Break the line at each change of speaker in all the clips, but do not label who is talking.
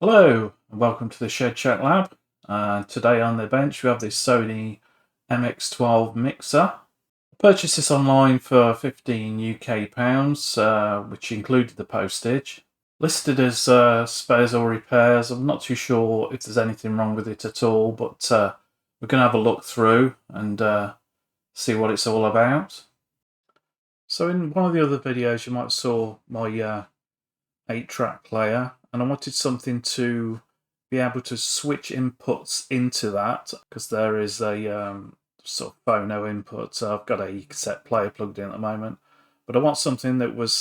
Hello and welcome to the Shed Chat Lab. Today on the bench we have this Sony MX-12 mixer. I purchased this online for 15 UK pounds, which included the postage. Listed as spares or repairs. I'm not too sure if there's anything wrong with it at all, but we're going to have a look through and see what it's all about. So in one of the other videos you might have saw my 8-track player, and I wanted something to be able to switch inputs into that, because there is a sort of phono input. So I've got a cassette player plugged in at the moment, but I want something that was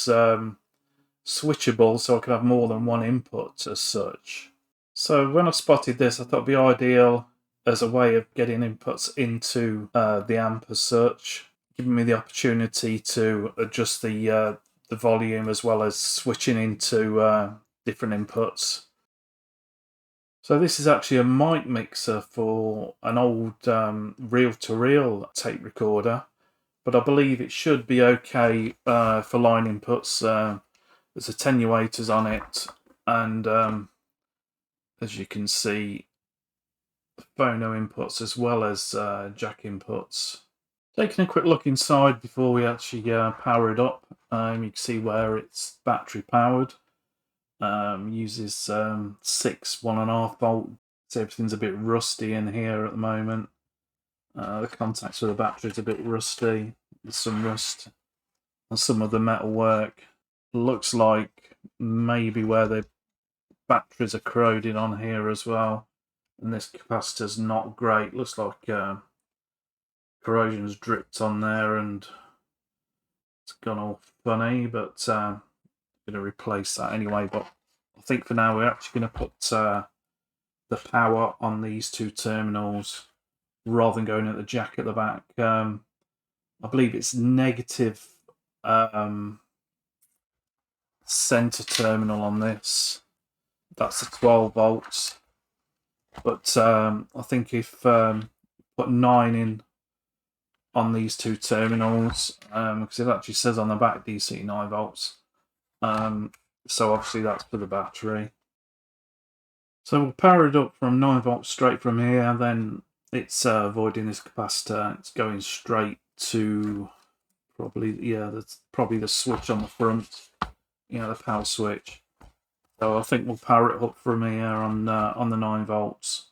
switchable so I could have more than one input as such. So when I spotted this, I thought it'd be ideal as a way of getting inputs into the amp as such, giving me the opportunity to adjust the volume as well as switching into different inputs. So this is actually a mic mixer for an old reel-to-reel tape recorder, but I believe it should be okay for line inputs. There's attenuators on it, and as you can see, phono inputs as well as jack inputs. Taking a quick look inside before we actually power it up, you can see where it's battery powered. Uses 6 1.5 volt, so everything's a bit rusty in here at the moment. The contacts for the battery's a bit rusty. There's some rust on some of the metal work. Looks like maybe where the batteries are corroded on here as well. And this capacitor's not great. Looks like corrosion's dripped on there and it's gone all funny, but I'm going to replace that anyway. But I think for now we're actually going to put the power on these two terminals rather than going at the jack at the back. I believe it's negative center terminal on this. That's the 12 volts. But I think if put 9 in on these two terminals, because it actually says on the back DC 9 volts. So obviously that's for the battery. So we'll power it up from 9 volts straight from here, and then it's avoiding this capacitor. It's going straight to probably the switch on the front, the power switch. So I think we'll power it up from here on the 9 volts.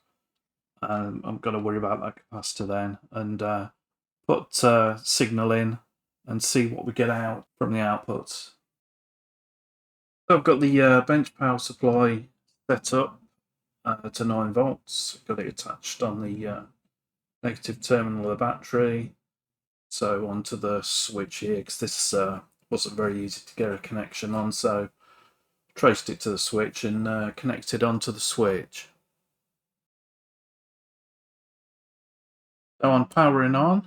I'm going to worry about that capacitor then, and put signal in and see what we get out from the outputs. So I've got the bench power supply set up to 9 volts. Got it attached on the negative terminal of the battery. So onto the switch here, because this wasn't very easy to get a connection on, so traced it to the switch and connected onto the switch. So on powering on,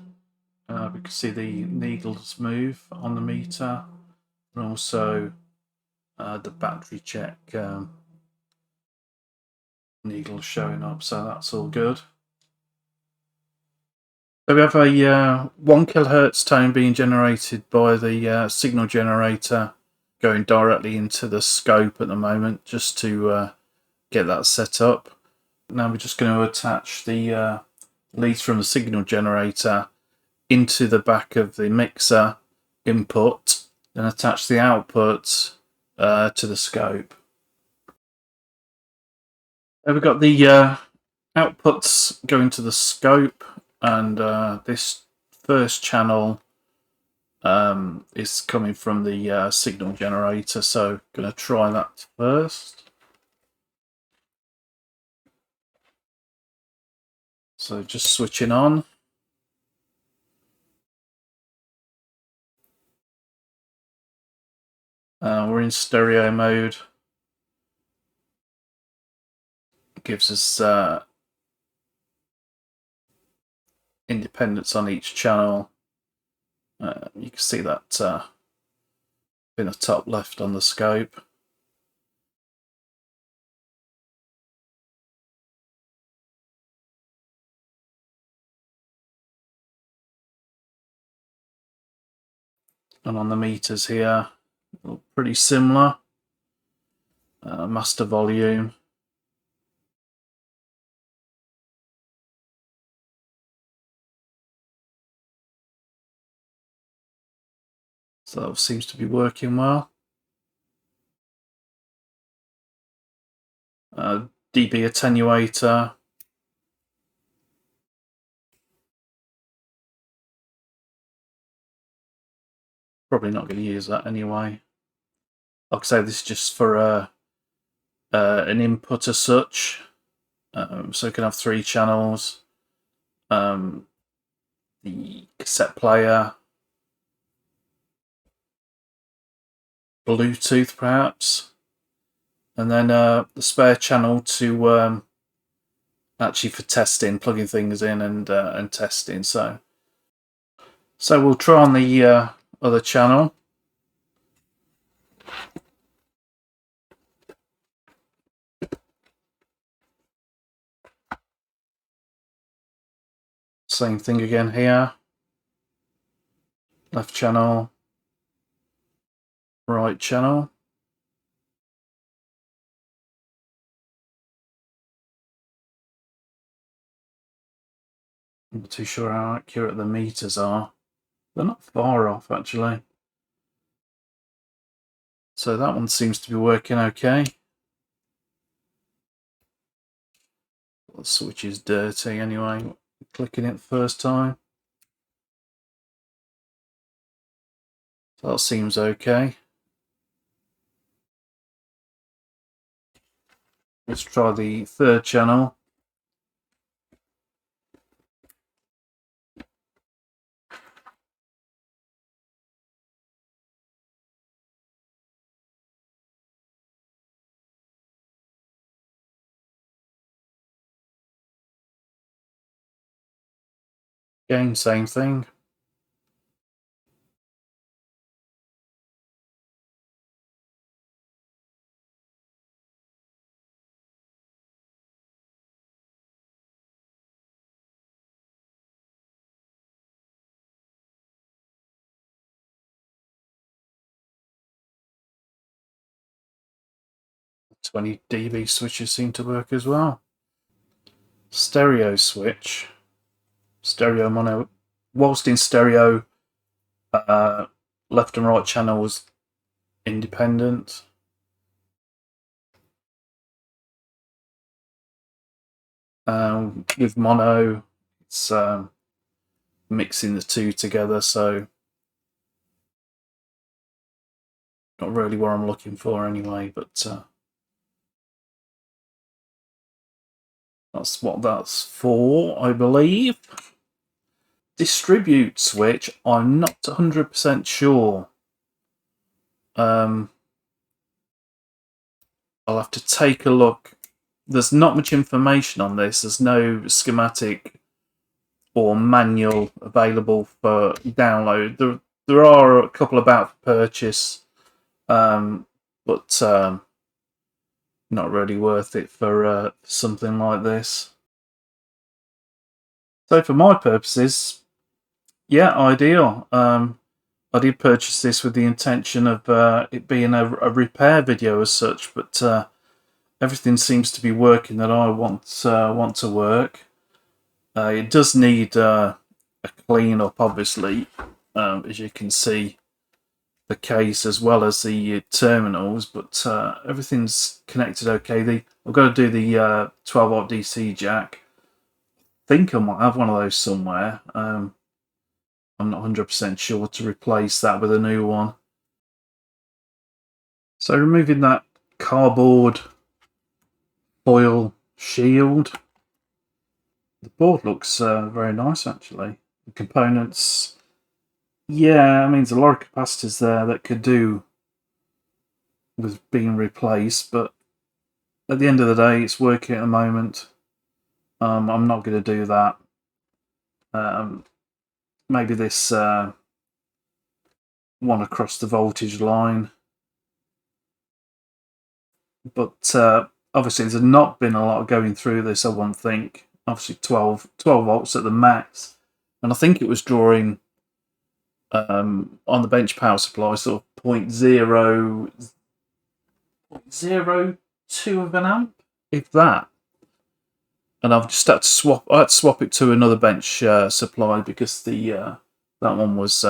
we can see the needles move on the meter, and also the battery check needles showing up, so that's all good. So we have a 1 kilohertz tone being generated by the signal generator going directly into the scope at the moment, just to get that set up. Now we're just going to attach the leads from the signal generator into the back of the mixer input, and attach the output to the scope. We've got the outputs going to the scope, and this first channel is coming from the signal generator, so I'm going to try that first. So just switching on. We're in stereo mode. It gives us independence on each channel. You can see that in the top left on the scope. And on the meters here, pretty similar. Master volume, So that seems to be working well. dB attenuator. Probably not going to use that anyway. Like I say, this is just for an input as such. So you can have 3 channels. The cassette player. Bluetooth perhaps. And then the spare channel to actually for testing, plugging things in and testing. So we'll try on the other channel. Same thing again here. Left channel, right channel. I'm not too sure how accurate the meters are. They're not far off actually. So that one seems to be working okay. The switch is dirty anyway, clicking it the first time. So that seems okay. Let's try the third channel. Again, same thing. The 20 dB switches seem to work as well. Stereo switch. Stereo mono. Whilst in stereo, left and right channels independent. With mono, it's mixing the two together, so not really what I'm looking for anyway, but that's what that's for, I believe. Distribute switch, I'm not 100% sure. I'll have to take a look. There's not much information on this. There's no schematic or manual available for download. There are a couple about for purchase, but not really worth it for something like this. So for my purposes, yeah, ideal. I did purchase this with the intention of it being a repair video as such, but everything seems to be working that I want to work. It does need a clean up, obviously, as you can see, the case as well as the terminals, but everything's connected okay. I've got to do the 12-volt DC jack. I think I might have one of those somewhere. I'm not 100% sure to replace that with a new one. So removing that cardboard foil shield. The board looks very nice actually. The components, yeah, I mean there's a lot of capacitors there that could do with being replaced, but at the end of the day it's working at the moment. I'm not going to do that. Maybe this one across the voltage line, but obviously there's not been a lot going through this, I won't think. Obviously 12 volts at the max, and I think it was drawing on the bench power supply sort of 0.02 of an amp, if that. And I've just had to swap. I had to swap it to another bench supply because the that one was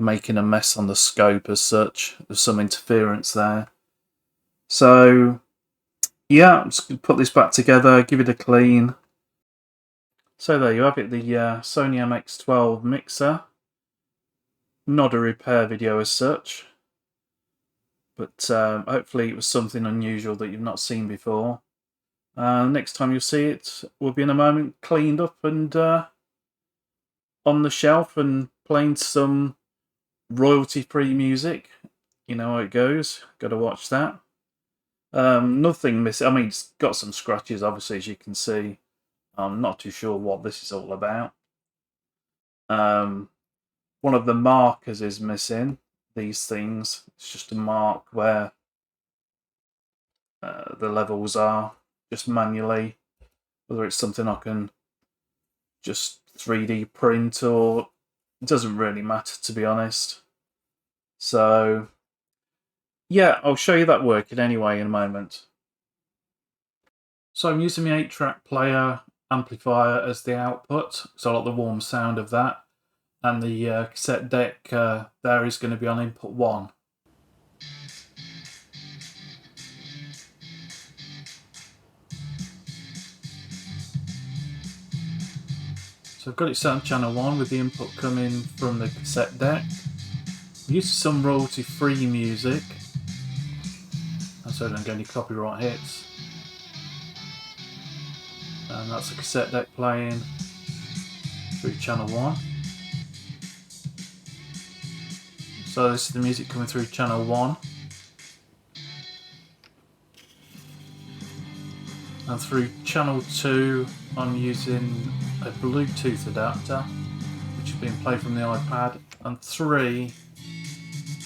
making a mess on the scope as such. There's some interference there. So yeah, I'm just going to put this back together, give it a clean. So there you have it, the Sony MX-12 mixer. Not a repair video as such, but hopefully it was something unusual that you've not seen before. Next time you'll see it will be in a moment cleaned up and on the shelf and playing some royalty-free music. You know how it goes, got to watch that. Nothing missing. I mean, it's got some scratches, obviously, as you can see. I'm not too sure what this is all about. One of the markers is missing. These things. It's just a mark where the levels are, just manually. Whether it's something I can just 3D print or it doesn't really matter, to be honest. So yeah, I'll show you that working anyway in a moment. So I'm using my 8-track player amplifier as the output, so I like the warm sound of that. And the cassette deck there is going to be on input 1. So I've got it set on channel 1 with the input coming from the cassette deck. I'm using some royalty-free music, and so I don't get any copyright hits. And that's the cassette deck playing through channel 1. So this is the music coming through channel 1. And through channel 2 I'm using a Bluetooth adapter which is being played from the iPad, and 3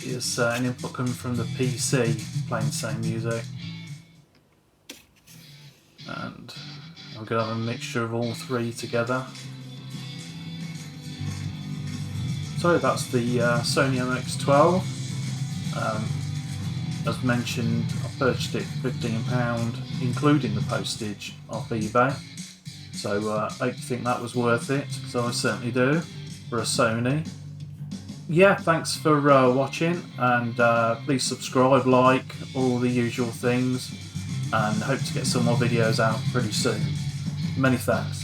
is an input coming from the PC playing the same music. And I'm going to have a mixture of all 3 together. So that's the Sony MX-12. As mentioned, I purchased it for £15, including the postage off eBay. So I hope you think that was worth it, because I certainly do, for a Sony. Yeah, thanks for watching, and please subscribe, like, all the usual things, and hope to get some more videos out pretty soon. Many thanks.